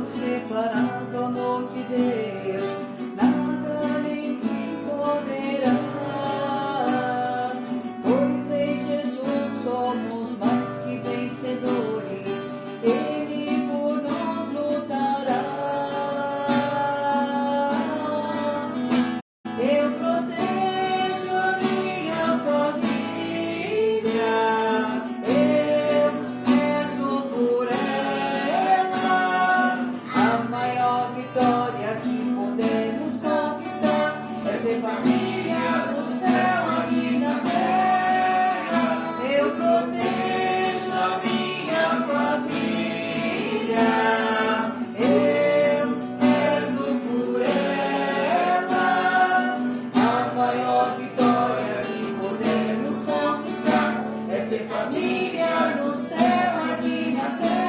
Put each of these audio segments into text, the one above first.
nos separar do amor de Deus, nada nem ninguém poderá, pois em Jesus somos mais que vencedores, Ele por nós lutará. Eu protejo a minha família, eu rezo por ela. A maior vitória que podemos conquistar é ser família do céu aqui na terra. Eu protejo a minha família, eu rezo por ela. A maior vitória que podemos conquistar é ser família no céu aqui na terra.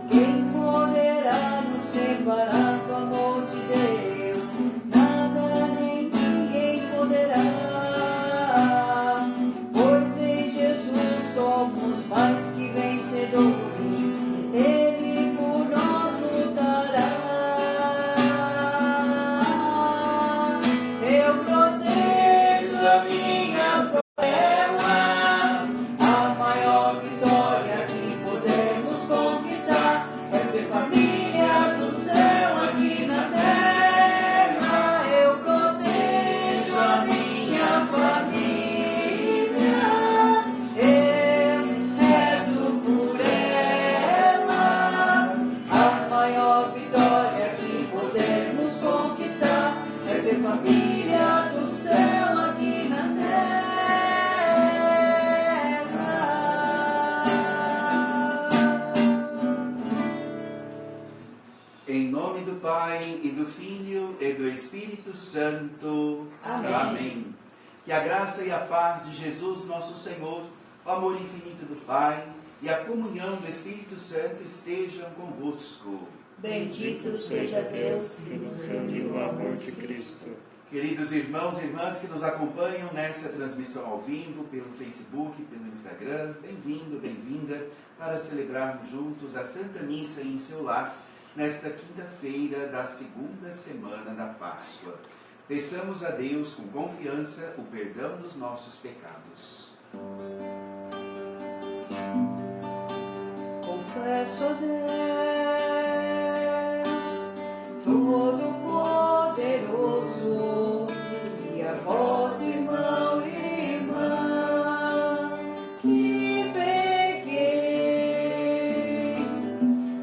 Quem poderá nos separar do amor de Deus? Nada nem ninguém poderá, pois em Jesus somos mais que vencedores, Ele por nós lutará. Eu protejo a minha família, a maior vitória que podemos conquistar é ser família do céu aqui na terra. Eu protejo a minha família, eu rezo por ela. A maior vitória que podemos conquistar é ser família do céu aqui na terra. Em nome do Pai, e do Filho, e do Espírito Santo. Amém. Que a graça e a paz de Jesus, nosso Senhor, o amor infinito do Pai e a comunhão do Espírito Santo estejam convosco. Bendito seja Deus que nos reuniu ao amor de Cristo. Queridos irmãos e irmãs que nos acompanham nessa transmissão ao vivo, pelo Facebook, pelo Instagram, bem-vindo, bem-vinda, para celebrarmos juntos a Santa Missa em seu lar, nesta quinta-feira da segunda semana da Páscoa. Peçamos a Deus com confiança o perdão dos nossos pecados. Confesso a Deus Todo-Poderoso e a vós, irmão e irmã, que pequei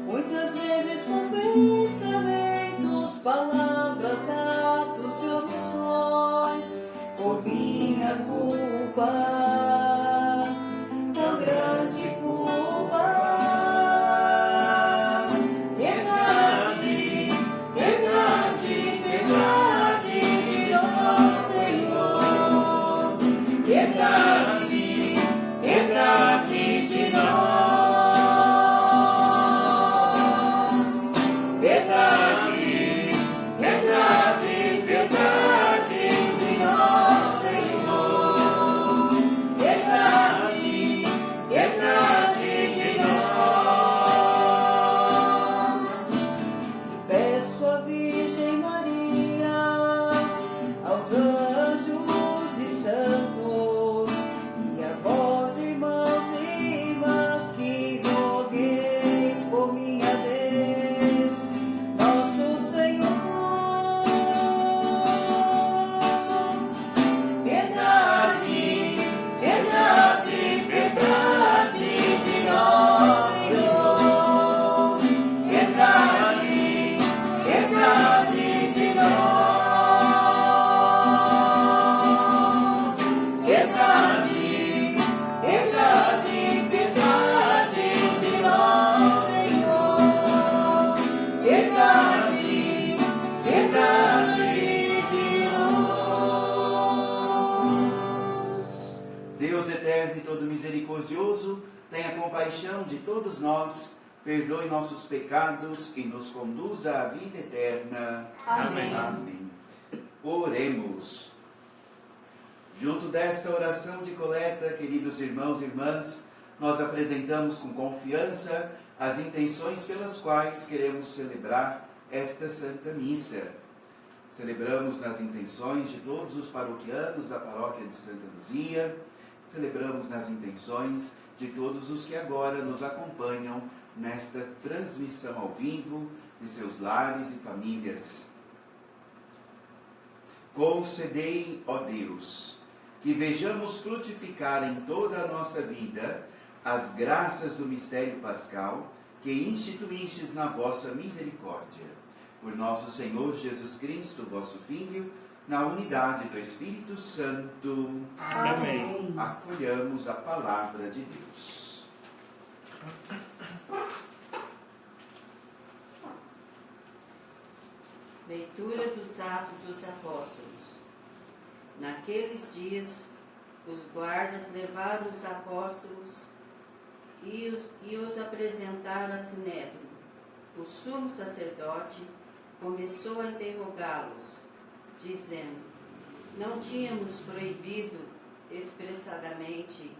muitas vezes com pensamentos, palavras, atos e omissões, por minha culpa. Tão grande culpa, piedade, piedade, piedade de nosso Senhor, piedade, piedade de nós, piedade, piedade, piedade de nosso Senhor, piedade, piedade de nós. Peço à Virgem Maria, aos anjos e santos, e a vós, irmãos e irmãs, que rogueis por mim a Deus, nosso Senhor. Piedade, piedade, piedade de nosso Senhor, piedade, piedade de nós, piedade, piedade, piedade de nosso Senhor, piedade, piedade de nós. Deus eterno e todo misericordioso, tenha compaixão de todos nós, perdoe nossos pecados e nos conduza à vida eterna. Amém. Amém. Oremos. Junto desta oração de coleta, queridos irmãos e irmãs, nós apresentamos com confiança as intenções pelas quais queremos celebrar esta Santa Missa. Celebramos nas intenções de todos os paroquianos da paróquia de Santa Luzia, celebramos nas intenções de todos os que agora nos acompanham nesta transmissão ao vivo de seus lares e famílias. Concedei, ó Deus, que vejamos frutificar em toda a nossa vida as graças do mistério pascal que instituístes na vossa misericórdia. Por nosso Senhor Jesus Cristo, vosso Filho, na unidade do Espírito Santo. Amém. Acolhamos a palavra de Deus. Leitura dos Atos dos Apóstolos. Naqueles dias, os guardas levaram os apóstolos e os apresentaram a Sinédrio. O sumo sacerdote começou a interrogá-los, dizendo: não tínhamos proibido expressadamente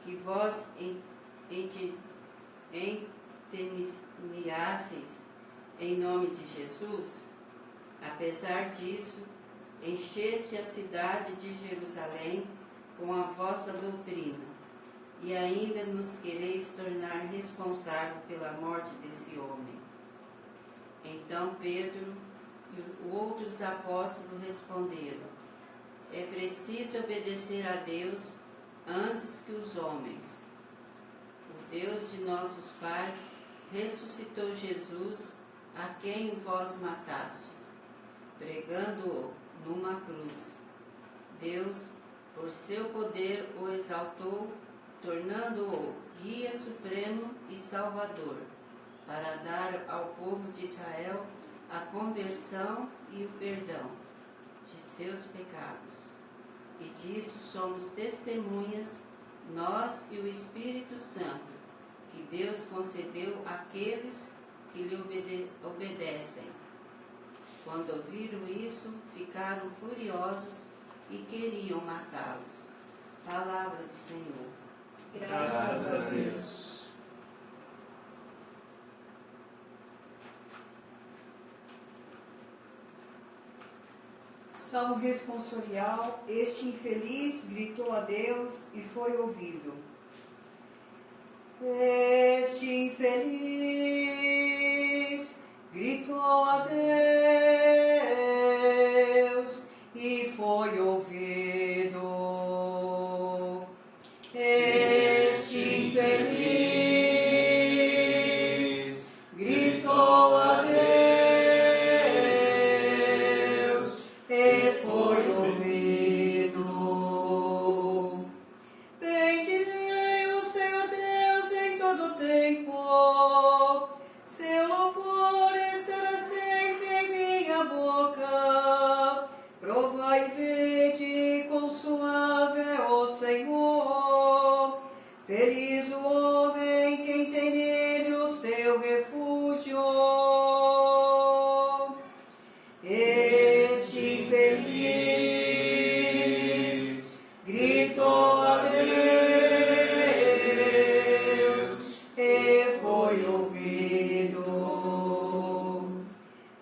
que vós testemunhasseis em nome de Jesus? Apesar disso, encheste a cidade de Jerusalém com a vossa doutrina, e ainda nos quereis tornar responsável pela morte desse homem. Então Pedro e outros apóstolos responderam: é preciso obedecer a Deus antes que os homens. O Deus de nossos pais ressuscitou Jesus, a quem vós matastes, pregando-o numa cruz. Deus, por seu poder, o exaltou, tornando-o guia supremo e salvador, para dar ao povo de Israel a conversão e o perdão de seus pecados. E disso somos testemunhas, nós e o Espírito Santo, que Deus concedeu àqueles que lhe obedecem. Quando ouviram isso, ficaram furiosos e queriam matá-los. Palavra do Senhor. Graças a Deus. Salmo responsorial. Este infeliz gritou a Deus e foi ouvido. Este infeliz gritou a Deus e foi ouvido. Este infeliz gritou a Deus e foi ouvido. Bendirei o Senhor Deus em todo tempo, seu louvor estará sempre em minha boca. Provai e vede quão suave é o Senhor. Feliz o homem quem tem nele o seu refúgio. Este infeliz gritou a Deus e foi ouvido.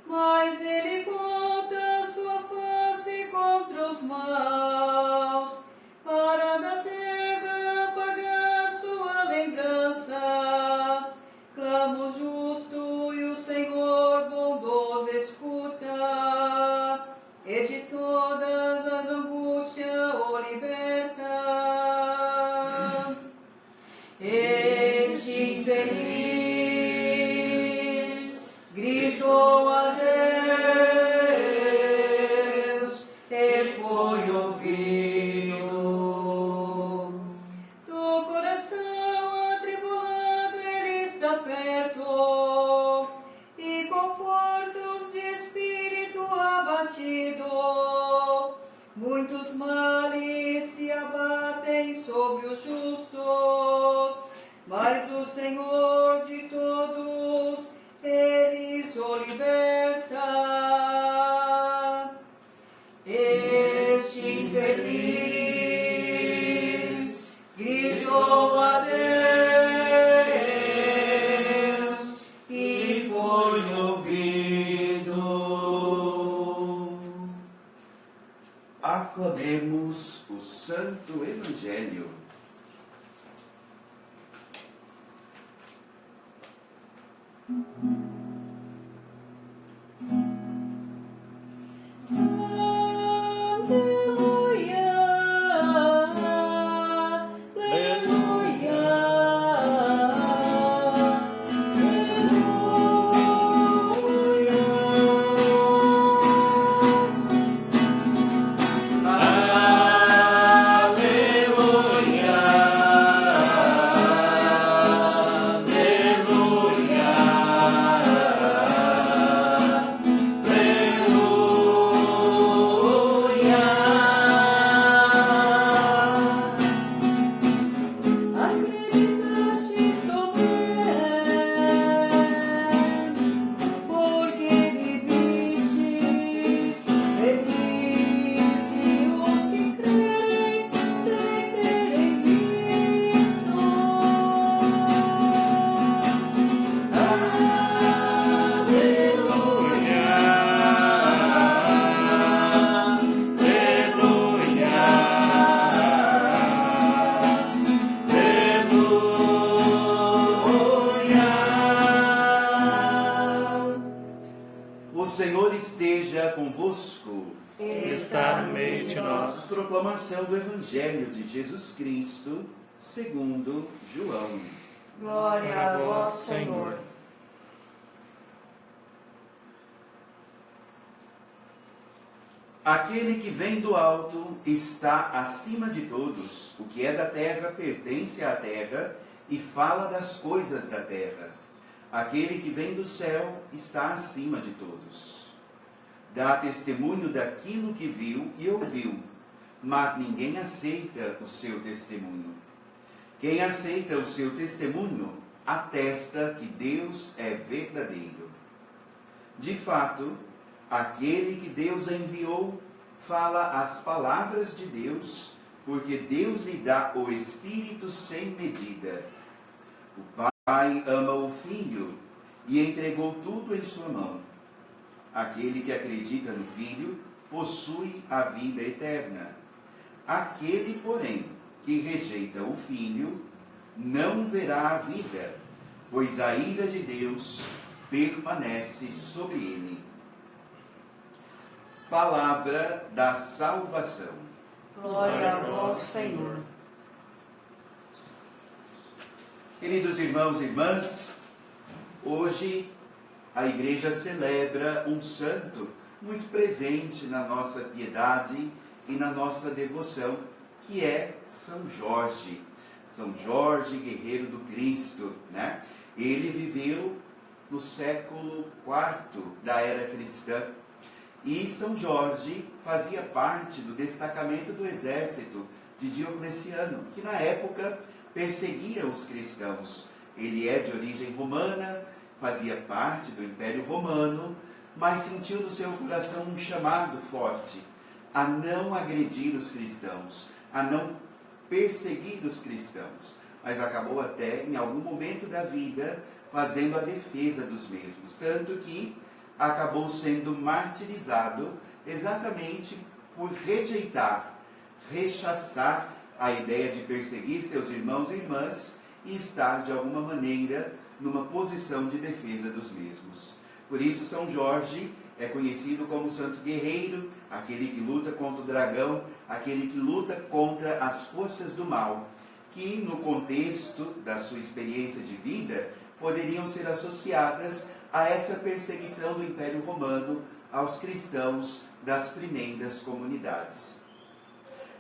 Mas ele volta sua face contra os maus, para da terra apagar sua lembrança. Clama o justo e o Senhor bondoso escuta, e de todas as angústias o liberta. Este infeliz gritou a Deus e foi ouvido. Do coração atribulado ele está perto, e confortos de espírito abatido. Muitos males se abatem sobre os justos, mas o Senhor de todos eles o liberta. Este infeliz gritou a Deus e foi ouvido. Aclamemos o Santo Evangelho. Aleluia, aleluia, acreditastes também, porque me vistes, felizes os que crerem sem terem visto. O Senhor esteja convosco. Ele está no meio de nós. Proclamação do Evangelho de Jesus Cristo, segundo João. Glória a vós, Senhor. Aquele que vem do alto está acima de todos. O que é da terra pertence à terra e fala das coisas da terra. Aquele que vem do céu está acima de todos. Dá testemunho daquilo que viu e ouviu, mas ninguém aceita o seu testemunho. Quem aceita o seu testemunho atesta que Deus é verdadeiro. De fato, aquele que Deus enviou fala as palavras de Deus, porque Deus lhe dá o Espírito sem medida. O Pai ama o Filho e entregou tudo em sua mão. Aquele que acredita no Filho possui a vida eterna. Aquele, porém, que rejeita o Filho não verá a vida, pois a ira de Deus permanece sobre ele. Palavra da salvação. Glória a vós, Senhor. Queridos irmãos e irmãs, hoje a Igreja celebra um santo muito presente na nossa piedade e na nossa devoção, que é São Jorge. São Jorge, guerreiro do Cristo, né? Ele viveu no século IV da era cristã. E São Jorge fazia parte do destacamento do exército de Diocleciano, que na época perseguia os cristãos. Ele é de origem romana, fazia parte do Império Romano, mas sentiu no seu coração um chamado forte a não agredir os cristãos, a não perseguir os cristãos, mas acabou até, em algum momento da vida, fazendo a defesa dos mesmos, tanto que acabou sendo martirizado exatamente por rejeitar, rechaçar a ideia de perseguir seus irmãos e irmãs e estar, de alguma maneira, numa posição de defesa dos mesmos. Por isso, São Jorge é conhecido como santo guerreiro, aquele que luta contra o dragão, aquele que luta contra as forças do mal, que, no contexto da sua experiência de vida, poderiam ser associadas a essa perseguição do Império Romano aos cristãos das primeiras comunidades.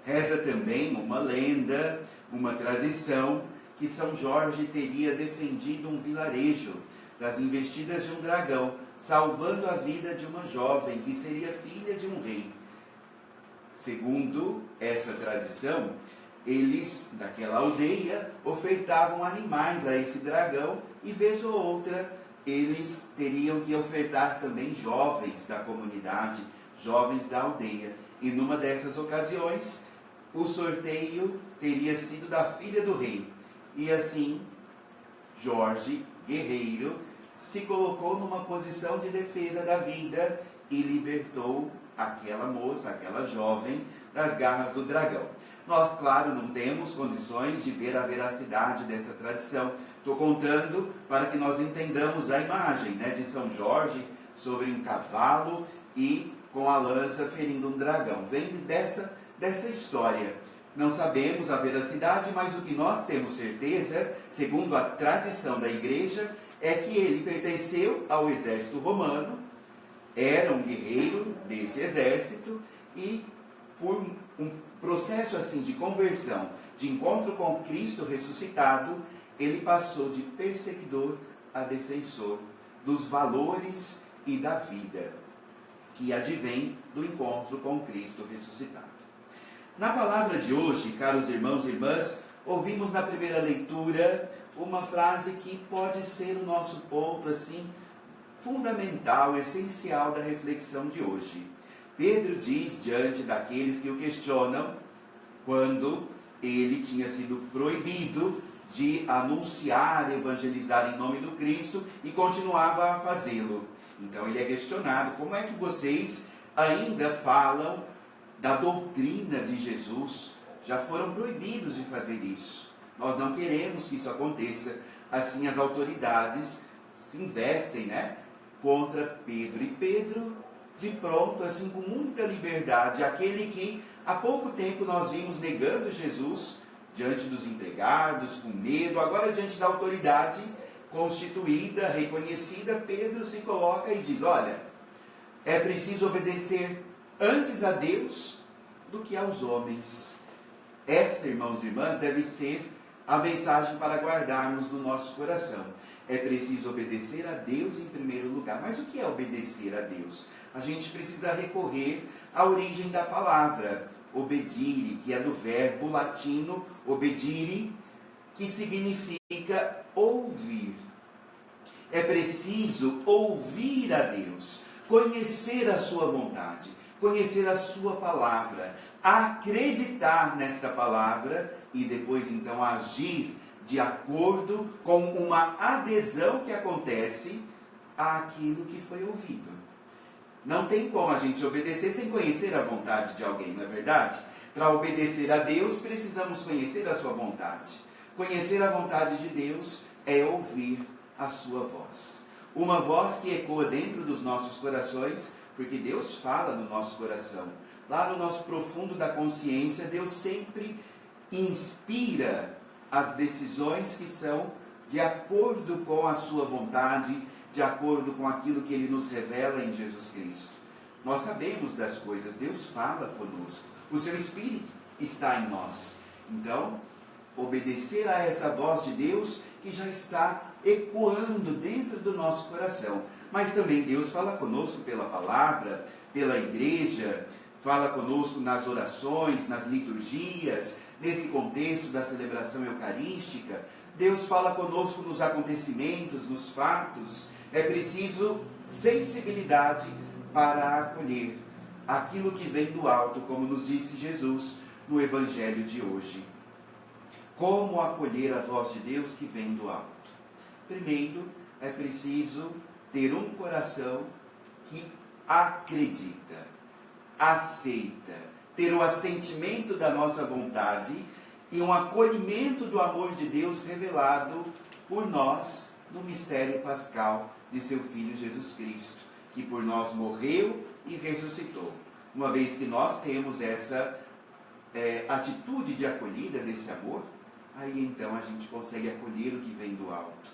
Reza também uma lenda, uma tradição, que São Jorge teria defendido um vilarejo das investidas de um dragão, salvando a vida de uma jovem que seria filha de um rei. Segundo essa tradição, eles, daquela aldeia, ofertavam animais a esse dragão e, vez ou outra, eles teriam que ofertar também jovens da comunidade, jovens da aldeia. E numa dessas ocasiões, o sorteio teria sido da filha do rei. E assim, Jorge, guerreiro, se colocou numa posição de defesa da vida e libertou aquela moça, aquela jovem, das garras do dragão. Nós, claro, não temos condições de ver a veracidade dessa tradição. Estou contando para que nós entendamos a imagem, né, de São Jorge sobre um cavalo e com a lança ferindo um dragão. Vem dessa história. Não sabemos a veracidade, mas o que nós temos certeza, segundo a tradição da igreja, é que ele pertenceu ao exército romano, era um guerreiro desse exército e por um processo assim de conversão, de encontro com Cristo ressuscitado, ele passou de perseguidor a defensor dos valores e da vida que advém do encontro com Cristo ressuscitado. Na palavra de hoje, caros irmãos e irmãs, ouvimos na primeira leitura uma frase que pode ser o nosso ponto assim fundamental, essencial da reflexão de hoje. Pedro diz diante daqueles que o questionam, quando ele tinha sido proibido de anunciar, evangelizar em nome do Cristo e continuava a fazê-lo. Então ele é questionado: como é que vocês ainda falam da doutrina de Jesus? Já foram proibidos de fazer isso. Nós não queremos que isso aconteça. Assim as autoridades se investem, né, contra Pedro. E Pedro, de pronto, assim, com muita liberdade, aquele que há pouco tempo nós vimos negando Jesus diante dos empregados, com medo, agora diante da autoridade constituída, reconhecida, Pedro se coloca e diz: olha, é preciso obedecer antes a Deus do que aos homens. Esta, irmãos e irmãs, deve ser a mensagem para guardarmos no nosso coração. É preciso obedecer a Deus em primeiro lugar. Mas o que é obedecer a Deus? A gente precisa recorrer à origem da palavra, obedire, que é do verbo latino obedire, que significa ouvir. É preciso ouvir a Deus, conhecer a sua vontade, conhecer a sua palavra, acreditar nesta palavra e depois então agir de acordo com uma adesão que acontece àquilo que foi ouvido. Não tem como a gente obedecer sem conhecer a vontade de alguém, não é verdade? Para obedecer a Deus, precisamos conhecer a sua vontade. Conhecer a vontade de Deus é ouvir a sua voz. Uma voz que ecoa dentro dos nossos corações, porque Deus fala no nosso coração. Lá no nosso profundo da consciência, Deus sempre inspira as decisões que são de acordo com a sua vontade, de acordo com aquilo que Ele nos revela em Jesus Cristo. Nós sabemos das coisas, Deus fala conosco, o seu Espírito está em nós. Então, obedecer a essa voz de Deus que já está ecoando dentro do nosso coração. Mas também Deus fala conosco pela palavra, pela igreja, fala conosco nas orações, nas liturgias, nesse contexto da celebração eucarística. Deus fala conosco nos acontecimentos, nos fatos. É preciso sensibilidade para acolher aquilo que vem do alto, como nos disse Jesus no Evangelho de hoje. Como acolher a voz de Deus que vem do alto? Primeiro, é preciso ter um coração que acredita, aceita, ter o assentimento da nossa vontade e um acolhimento do amor de Deus revelado por nós no mistério pascal de seu Filho Jesus Cristo, que por nós morreu e ressuscitou. Uma vez que nós temos essa atitude de acolhida desse amor, aí então a gente consegue acolher o que vem do alto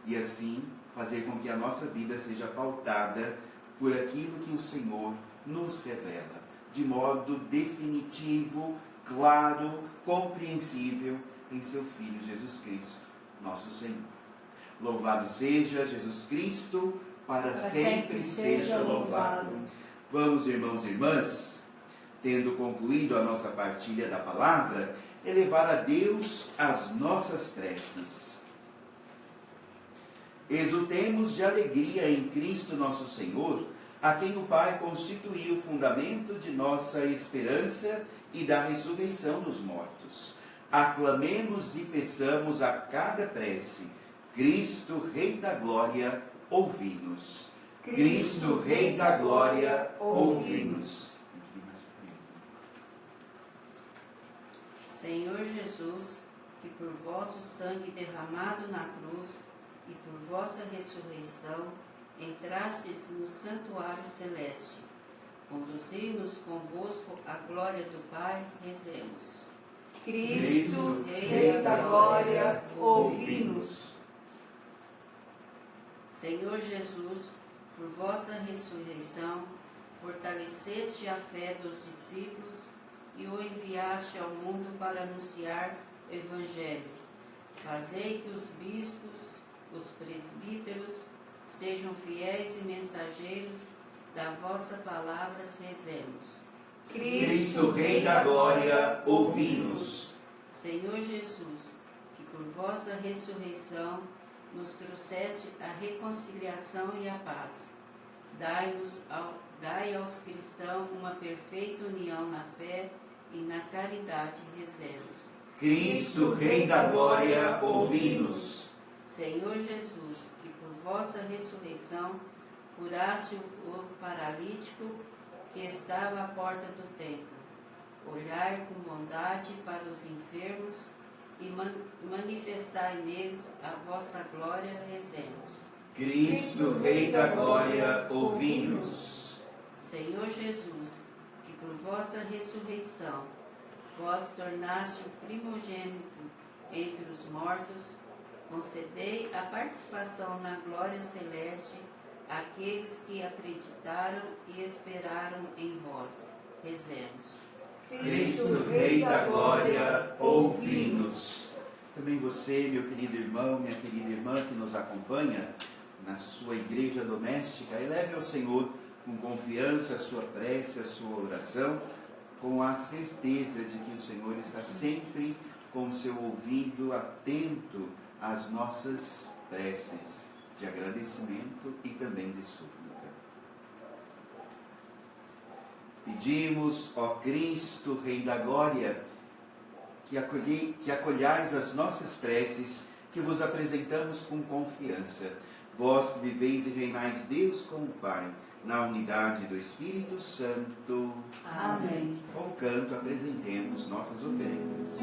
e assim fazer com que a nossa vida seja pautada por aquilo que o Senhor nos revela, de modo definitivo, claro, compreensível em seu Filho Jesus Cristo, nosso Senhor. Louvado seja Jesus Cristo, para sempre seja louvado. Vamos, irmãos e irmãs, tendo concluído a nossa partilha da palavra, elevar a Deus as nossas preces. Exultemos de alegria em Cristo nosso Senhor, a quem o Pai constituiu o fundamento de nossa esperança e da ressurreição dos mortos. Aclamemos e peçamos a cada prece: Cristo, Rei da Glória, ouvi-nos. Cristo, Rei da Glória, ouvi-nos. Senhor Jesus, que por vosso sangue derramado na cruz e por vossa ressurreição entrastes no santuário celeste, conduzi-nos convosco à glória do Pai, rezemos. Cristo, Rei da Glória, ouvi-nos. Senhor Jesus, por vossa ressurreição, fortaleceste a fé dos discípulos e o enviaste ao mundo para anunciar o Evangelho. Fazei que os bispos, os presbíteros, sejam fiéis e mensageiros da vossa palavra, rezemos. Cristo, Rei da Glória, ouvi-nos. Senhor Jesus, que por vossa ressurreição nos trouxeste a reconciliação e a paz. Dai aos cristãos uma perfeita união na fé e na caridade, rezemos. Cristo, Rei da Glória, ouvi-nos. Senhor Jesus, que por vossa ressurreição curaste o paralítico que estava à porta do templo. Olhai com bondade para os enfermos e manifestai neles a vossa glória, rezemos. Cristo, Rei da Glória, ouvi-nos. Senhor Jesus, que por vossa ressurreição vós tornaste o primogênito entre os mortos, concedei a participação na glória celeste àqueles que acreditaram e esperaram em vós. Rezemos. Cristo, Rei da Glória, ouvi-nos. Também você, meu querido irmão, minha querida irmã que nos acompanha na sua igreja doméstica, eleve ao Senhor com confiança a sua prece, a sua oração, com a certeza de que o Senhor está sempre com o seu ouvido atento às nossas preces de agradecimento e também de súplica. Pedimos, ó Cristo, Rei da Glória, que acolhais as nossas preces, que vos apresentamos com confiança. Vós que viveis e reinais Deus com o Pai, na unidade do Espírito Santo. Amém. Com canto apresentemos nossas oferendas.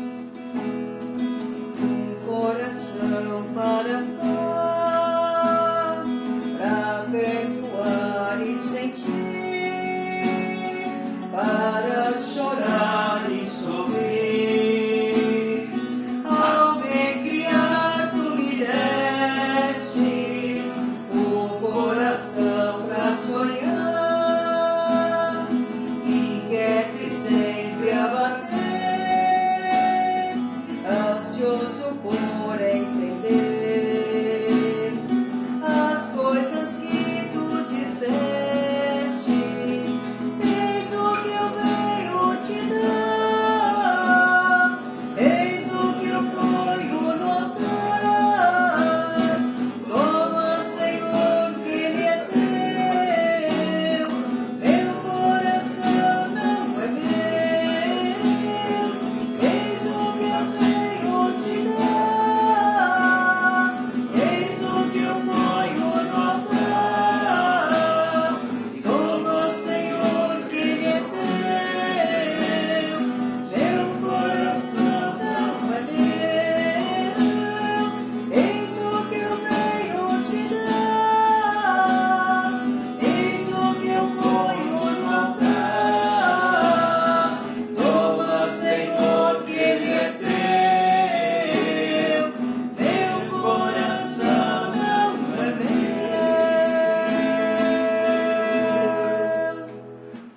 Coração para amar, para perdoar e sentir, para chorar e sorrir. Ao me criar, tu me destes o coração para sonhar, inquieto e sempre a bater, ansioso por entender as coisas que tu disseste. Eis o que eu venho te dar, eis o que eu ponho no altar. Toma, Senhor, que ele é teu, meu coração não é meu. Eis o que eu venho te dar, eis o que eu ponho no altar. Toma, Senhor, que ele é teu, meu coração não é meu. Eis o que eu venho te dar, eis o que eu ponho no altar. Toma, Senhor, que ele é teu, meu coração não é meu.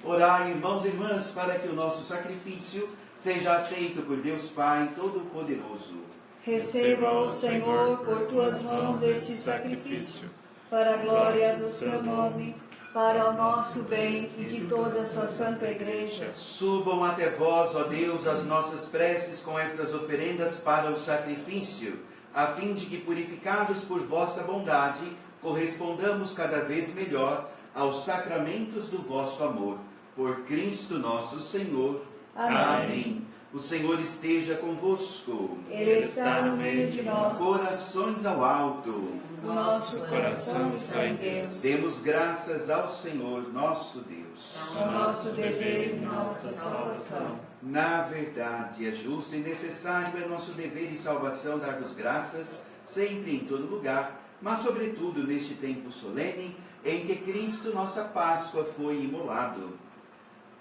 Orai, irmãos e irmãs, para que o nosso sacrifício seja aceito por Deus Pai Todo-Poderoso. Receba, ó Senhor, por tuas mãos este sacrifício, para a glória do seu nome, para o nosso bem e de toda a sua santa igreja. Subam até vós, ó Deus, as nossas preces com estas oferendas para o sacrifício, a fim de que, purificados por vossa bondade, correspondamos cada vez melhor aos sacramentos do vosso amor. Por Cristo nosso Senhor. Amém. O Senhor esteja convosco. Ele está no meio de nós. Corações ao alto. O nosso coração está em Deus. Demos graças ao Senhor nosso Deus. É o nosso dever e nossa salvação. Na verdade, é justo e necessário, é nosso dever e salvação dar-vos graças, sempre e em todo lugar, mas sobretudo neste tempo solene, em que Cristo, nossa Páscoa, foi imolado.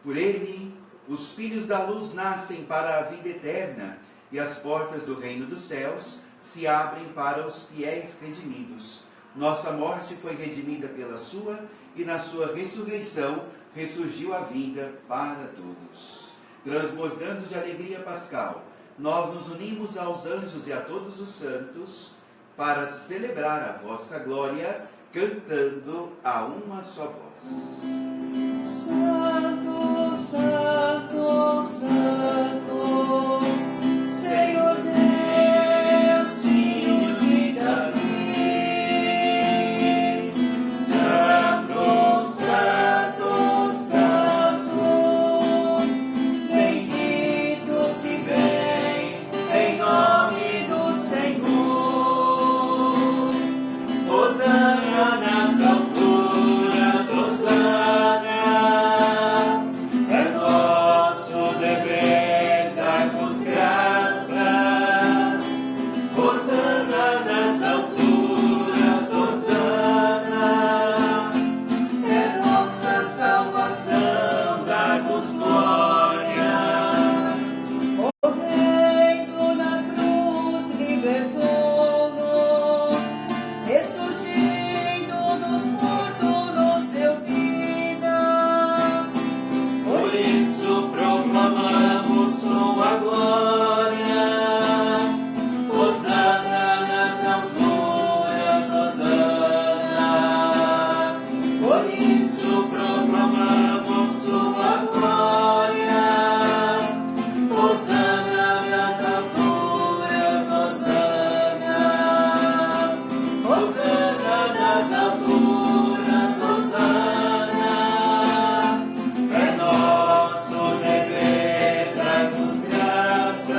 Por ele, os filhos da luz nascem para a vida eterna, e as portas do reino dos céus se abrem para os fiéis redimidos. Nossa morte foi redimida pela sua, e na sua ressurreição ressurgiu a vida para todos. Transbordando de alegria pascal, nós nos unimos aos anjos e a todos os santos para celebrar a vossa glória, cantando a uma só voz. Santo, Santo, Santo, Senhor Deus, Filho de Davi. Santo, Santo, Santo, bendito que vem em nome do Senhor. Hosana nas alturas, Hosana. É nosso dever dar-vos graças. Hosana nas alturas, Hosana. É nossa salvação dar-vos glória. Morrendo na cruz, libertou-nos. Ressurgindo dos mortos, nos deu vida. Por isso proclamamos sua glória. Hosana nas alturas, Hosana. Por isso proclamamos sua glória. Hosana nas alturas, Hosana. Hosana nas alturas, Hosana. É nosso dever dar-vos graças.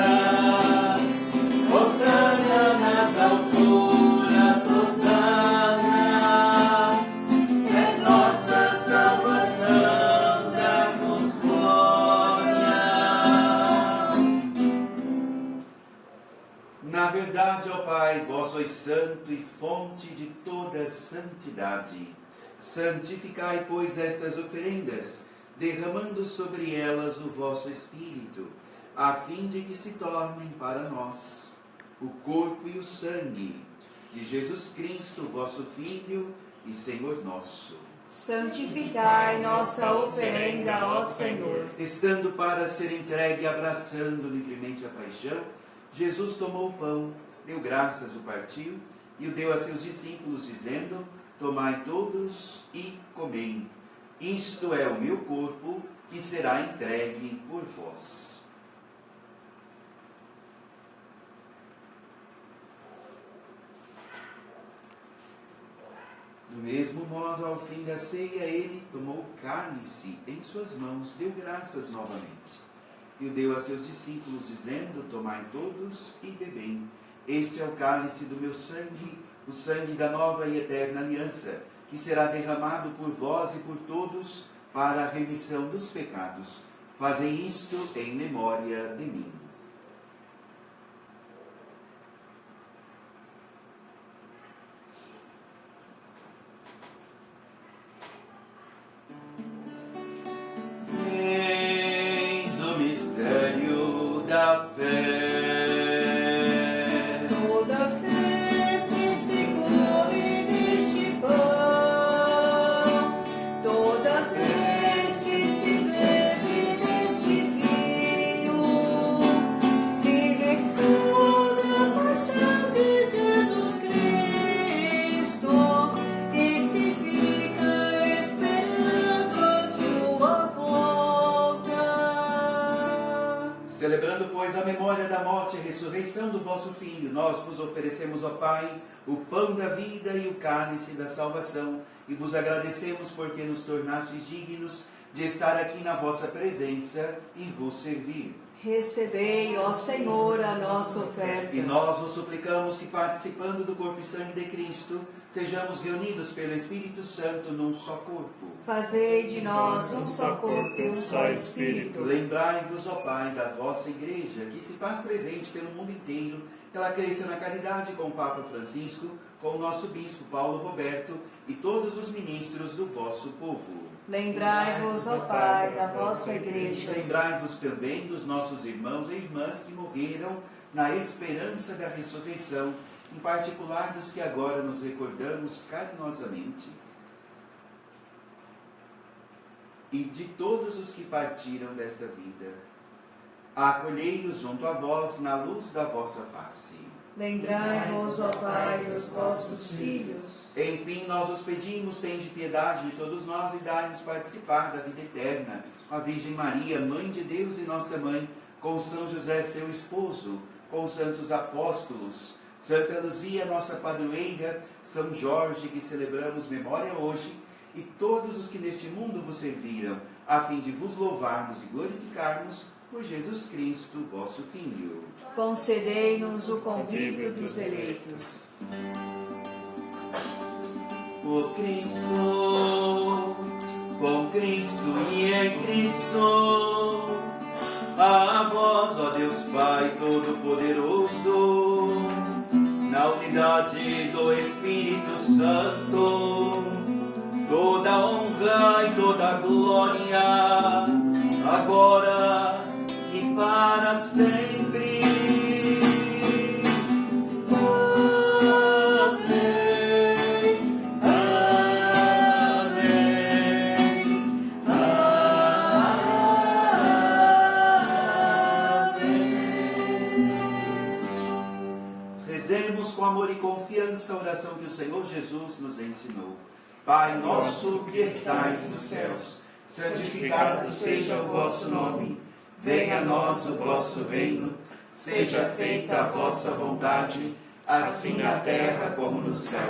Hosana nas alturas, Hosana. É nossa salvação dar-vos glória. Na verdade, ó Pai, vós sois santo e fonte de toda santidade. Santificai, pois, estas oferendas, derramando sobre elas o vosso Espírito, a fim de que se tornem para nós o corpo e o sangue de Jesus Cristo, vosso Filho e Senhor nosso. Santificai nossa oferenda, ó Senhor. Estando para ser entregue, abraçando livremente a paixão, Jesus tomou o pão, deu graças, o partiu e o deu a seus discípulos, dizendo: tomai todos e comei. Isto é o meu corpo, que será entregue por vós. Do mesmo modo, ao fim da ceia, ele tomou o cálice em suas mãos, deu graças novamente e o deu a seus discípulos, dizendo: tomai todos e bebei. Este é o cálice do meu sangue, o sangue da nova e eterna aliança, que será derramado por vós e por todos para a remissão dos pecados. Fazei isto em memória de mim. Eis o mistério da fé. Toda vez que se come deste pão, toda vez que se bebe deste vinho, ressurreição do vosso Filho, nós vos oferecemos, ó Pai, o pão da vida e o cálice da salvação, e vos agradecemos porque nos tornastes dignos de estar aqui na vossa presença e vos servir. Recebei, ó Senhor, a nossa oferta. E nós vos suplicamos que, participando do corpo e sangue de Cristo, sejamos reunidos pelo Espírito Santo num só corpo. Fazei de nós um só corpo e um só Espírito. Lembrai-vos, ó Pai, da vossa Igreja, que se faz presente pelo mundo inteiro, que ela cresça na caridade com o Papa Francisco, com o nosso Bispo Paulo Roberto e todos os ministros do vosso povo. Lembrai-vos, ó Pai, da vossa Igreja. Lembrai-vos também dos nossos irmãos e irmãs que morreram na esperança da ressurreição, em particular dos que agora nos recordamos carinhosamente, e de todos os que partiram desta vida. Acolhei-os junto a vós na luz da vossa face. Lembrai-vos, ó Pai, dos vossos filhos. Enfim, nós os pedimos, tende piedade de todos nós e dai-nos participar da vida eterna. Com a Virgem Maria, Mãe de Deus e nossa Mãe, com São José, seu esposo, com os santos apóstolos, Santa Luzia, nossa padroeira, São Jorge, que celebramos memória hoje, e todos os que neste mundo vos serviram, a fim de vos louvarmos e glorificarmos por Jesus Cristo, vosso Filho. Concedei-nos o convívio dos eleitos. Por Cristo, com Cristo e em Cristo, a vós, ó Deus Pai Todo-Poderoso, na unidade do Espírito Santo, toda honra e toda glória, agora e para sempre. Rezemos com amor e confiança a oração que o Senhor Jesus nos ensinou. Pai nosso que estais nos céus, santificado seja o vosso nome. Venha a nós o vosso reino. Seja feita a vossa vontade, assim na terra como no céu.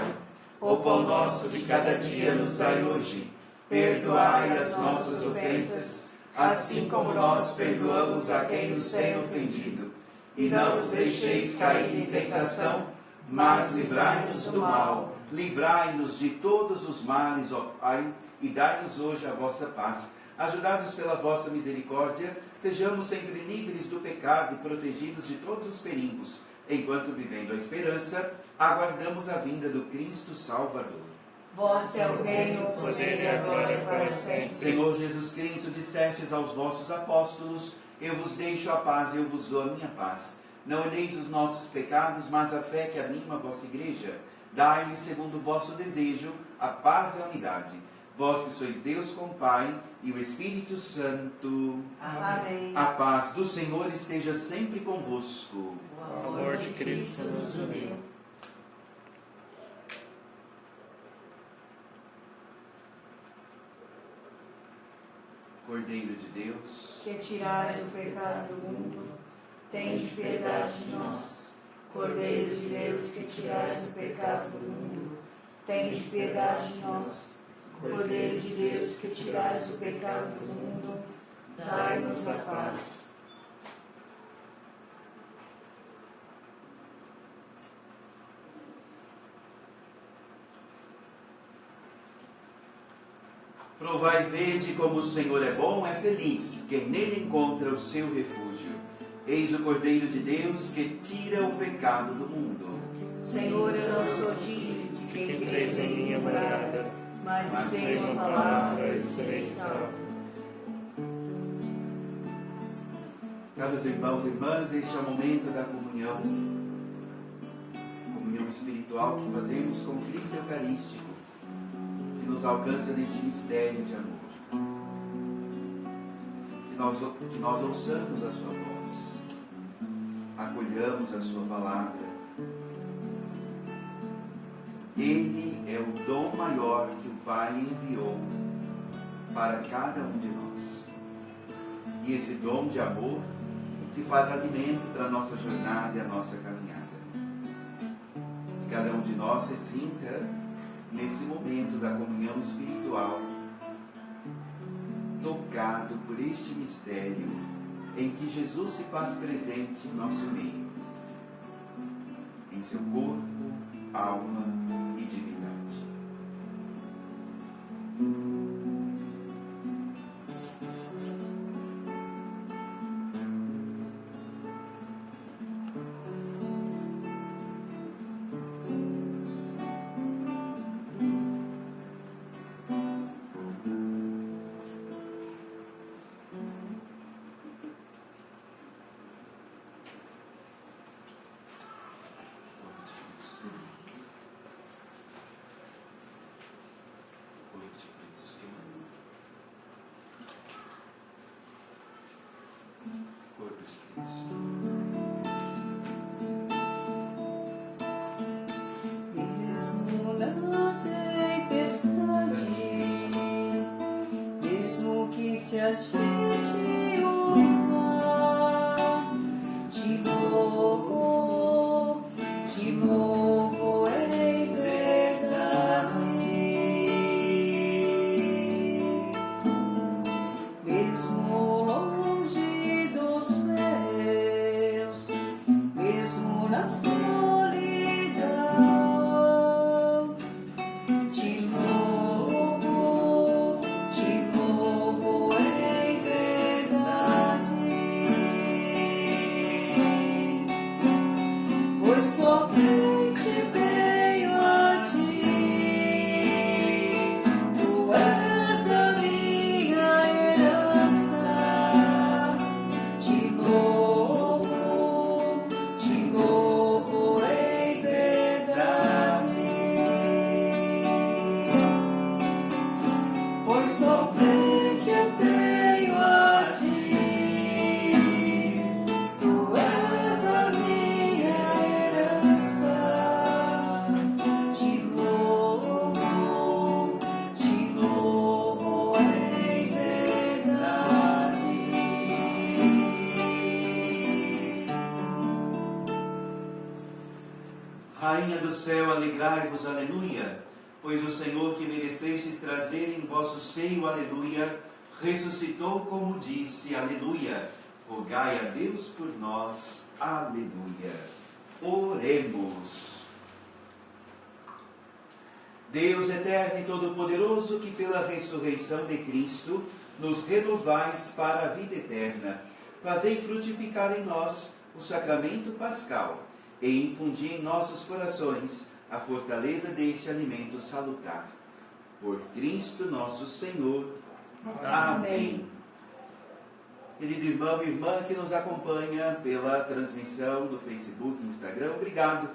O pão nosso de cada dia nos dai hoje. Perdoai as nossas ofensas, assim como nós perdoamos a quem nos tem ofendido. E não nos deixeis cair em tentação, mas livrai-nos do mal. Livrai-nos de todos os males, ó Pai, e dai-nos hoje a vossa paz. Ajudados pela vossa misericórdia, sejamos sempre livres do pecado e protegidos de todos os perigos, enquanto, vivendo a esperança, aguardamos a vinda do Cristo Salvador. Vosso é o reino, o poder e a glória para sempre. Senhor Jesus Cristo, dissestes aos vossos apóstolos: eu vos deixo a paz, eu vos dou a minha paz. Não olheis os nossos pecados, mas a fé que anima a vossa igreja. Dai-lhe, segundo o vosso desejo, a paz e a unidade. Vós que sois Deus com o Pai e o Espírito Santo. Amém. A paz do Senhor esteja sempre convosco. O amor de Cristo nos uniu. Cordeiro de Deus, Que tirais o pecado do mundo, tende piedade de nós. Cordeiro de Deus, que tirais o pecado do mundo, tende piedade de nós. Cordeiro de Deus, que tirais o pecado do mundo, dai-nos a paz. provai e vede como o Senhor é bom, é feliz quem nele encontra o seu refúgio. Eis o Cordeiro de Deus que tira o pecado do mundo. Senhor, eu não sou digno de que entreis em minha morada, mas dizei uma palavra e serei salvo. Caros irmãos e irmãs, este é o momento da comunhão espiritual que fazemos com Cristo Eucarístico, que nos alcança neste mistério de amor. Que nós ouçamos a sua voz, acolhamos a sua palavra. Ele é o dom maior que o Pai enviou para cada um de nós. E esse dom de amor se faz alimento para a nossa jornada e a nossa caminhada. Que cada um de nós se sinta, nesse momento da comunhão espiritual, tocado por este mistério em que Jesus se faz presente em nosso meio, em seu corpo, alma e divindade. Mesmo na tempestade, mesmo que se agite o mar, te louvo em verdade. Mesmo longe dos meus, mesmo na solidão, te louvo em verdade, pois somente venho a ti, tu és a minha herança, te louvo em verdade, pois somente eu tenho a ti, tu és a minha herança, te louvo em verdade. Rainha do céu, alegrai-vos, aleluia, pois o Senhor que merecestes trazer em vosso seio, aleluia, ressuscitou como disse, aleluia. Rogai a Deus por nós, aleluia. Oremos. Deus eterno e todo-poderoso, que pela ressurreição de Cristo nos renovais para a vida eterna, fazei frutificar em nós o sacramento pascal e infundir em nossos corações a fortaleza deste alimento salutar. Por Cristo nosso Senhor. Amém. Querido irmão e irmã que nos acompanha pela transmissão do Facebook e Instagram, obrigado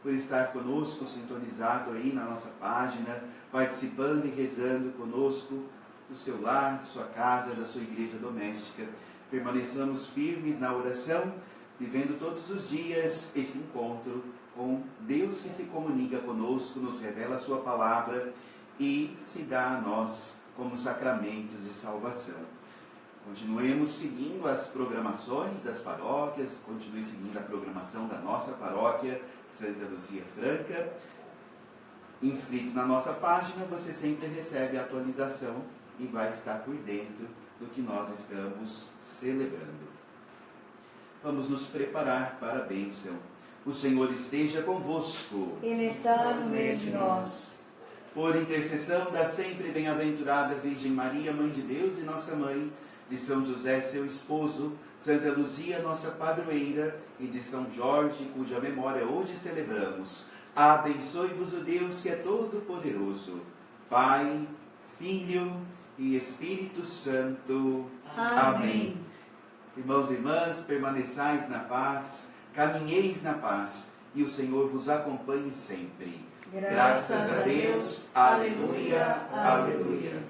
por estar conosco, sintonizado aí na nossa página, participando e rezando conosco do seu lar, da sua casa, da sua igreja doméstica. Permaneçamos firmes na oração, vivendo todos os dias esse encontro com Deus que se comunica conosco, nos revela a sua palavra e se dá a nós como sacramentos de salvação. Continuemos seguindo as programações das paróquias, continue seguindo a programação da nossa paróquia Santa Luzia Franca. Inscrito na nossa página, você sempre recebe a atualização e vai estar por dentro do que nós estamos celebrando. Vamos nos preparar para a bênção. O Senhor esteja convosco. Ele está no meio de nós. Por intercessão da sempre bem-aventurada Virgem Maria, Mãe de Deus e nossa Mãe, de São José, seu esposo, Santa Luzia, nossa padroeira, e de São Jorge, cuja memória hoje celebramos, abençoe-vos o Deus que é todo-poderoso, Pai, Filho e Espírito Santo. Amém. Irmãos e irmãs, permaneçais na paz, caminheis na paz, e o Senhor vos acompanhe sempre. Graças a Deus. Aleluia. Aleluia.